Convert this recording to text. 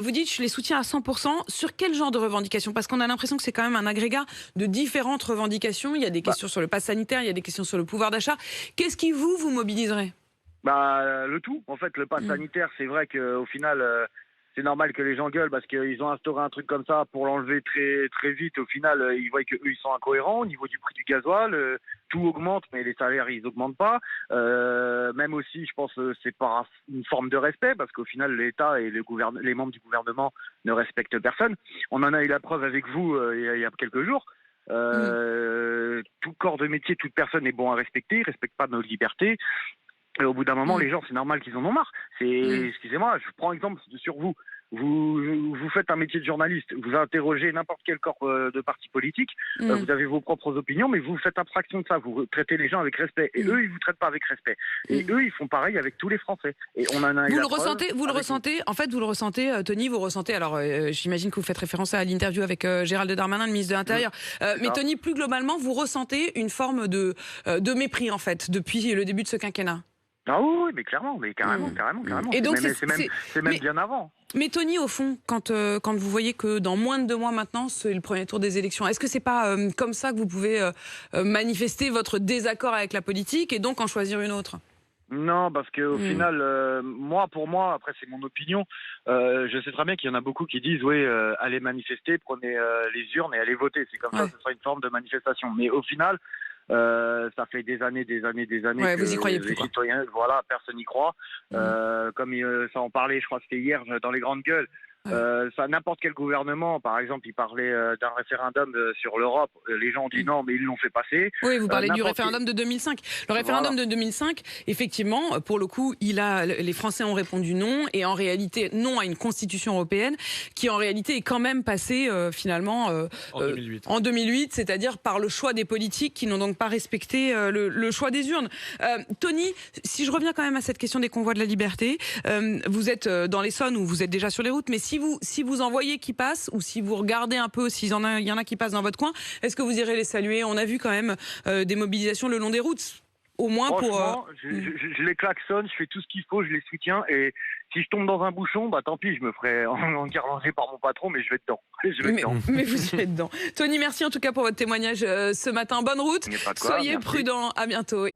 Vous dites, je les soutiens à 100%. Sur quel genre de revendications? Parce qu'on a l'impression que c'est quand même un agrégat de différentes revendications. Il y a des Bah, questions sur le pass sanitaire, il y a des questions sur le pouvoir d'achat. Qu'est-ce qui vous mobiliserait? le tout. En fait, le pass Mm. sanitaire, c'est vrai qu'au final, c'est normal que les gens gueulent parce qu'ils ont instauré un truc comme ça pour l'enlever très très vite. Au final, ils voient qu'eux, ils sont incohérents au niveau du prix du gasoil. Tout augmente, mais les salaires, ils augmentent pas. Même aussi, je pense, c'est par une forme de respect parce qu'au final, l'État et les membres du gouvernement ne respectent personne. On en a eu la preuve avec vous il y a quelques jours. Mm. Tout corps de métier, toute personne est bon à respecter, ils respectent pas nos libertés. Et au bout d'un moment, Mm. les gens, c'est normal qu'ils en ont marre. Mm. Excusez-moi, je prends exemple sur vous. Vous faites un métier de journaliste, vous interrogez n'importe quel corps de parti politique, Mm. vous avez vos propres opinions, mais vous faites abstraction de ça, vous traitez les gens avec respect, et Mm. eux, ils vous traitent pas avec respect. Et Mm. eux, ils font pareil avec tous les Français. Et on en a eu Vous le la preuve ressentez, avec vous. en fait, vous le ressentez, Tony, vous ressentez, alors j'imagine que vous faites référence à l'interview avec Gérald Darmanin, le ministre de l'Intérieur, C'est mais ça. Tony, plus globalement, vous ressentez une forme de mépris, en fait, depuis le début de ce quinquennat. Ah oui, oui, mais clairement, mais carrément, Mm. carrément, Mm. carrément. Et donc, C'est même mais, bien avant. mais Tony, au fond, quand vous voyez que dans moins de 2 mois maintenant, c'est le premier tour des élections, est-ce que c'est pas comme ça que vous pouvez manifester votre désaccord avec la politique et donc en choisir une autre? Non, parce qu'au Mm. final, pour moi, après c'est mon opinion, je sais très bien qu'il y en a beaucoup qui disent oui, allez manifester, prenez les urnes et allez voter. C'est comme ça, Ouais. ce sera une forme de manifestation. Mais au final, ça fait des années, des années Ouais, que vous y croyez plus, les quoi. citoyens, voilà, personne n'y croit. Mm. Comme ça en parlait, je crois que c'était hier dans les grandes gueules. Ouais. Ça, n'importe quel gouvernement, par exemple, il parlait d'un référendum sur l'Europe. Les gens ont dit Mm. non, mais ils l'ont fait passer. Oui, vous parlez du N'importe qui. référendum de 2005. Le référendum Voilà. de 2005, effectivement, pour le coup, les Français ont répondu non, et en réalité, non à une constitution européenne, qui en réalité est quand même passée finalement En 2008. en 2008, c'est-à-dire par le choix des politiques qui n'ont donc pas respecté le choix des urnes. Tony, si je reviens quand même à cette question des convois de la liberté, vous êtes dans l'Essonne ou vous êtes déjà sur les routes, mais si vous en voyez qui passent, ou si vous regardez un peu s'il y en a qui passent dans votre coin, est-ce que vous irez les saluer? On a vu quand même des mobilisations le long des routes, au moins pour... Franchement, je les klaxonne, je fais tout ce qu'il faut, je les soutiens. Et si je tombe dans un bouchon, bah tant pis, je me ferai enguirlander par mon patron, mais je vais dedans. Je vais mais, dedans. mais vous y êtes dedans. Tony, merci en tout cas pour votre témoignage ce matin. Bonne route, Il n'y a pas de quoi, soyez merci. prudents, à bientôt.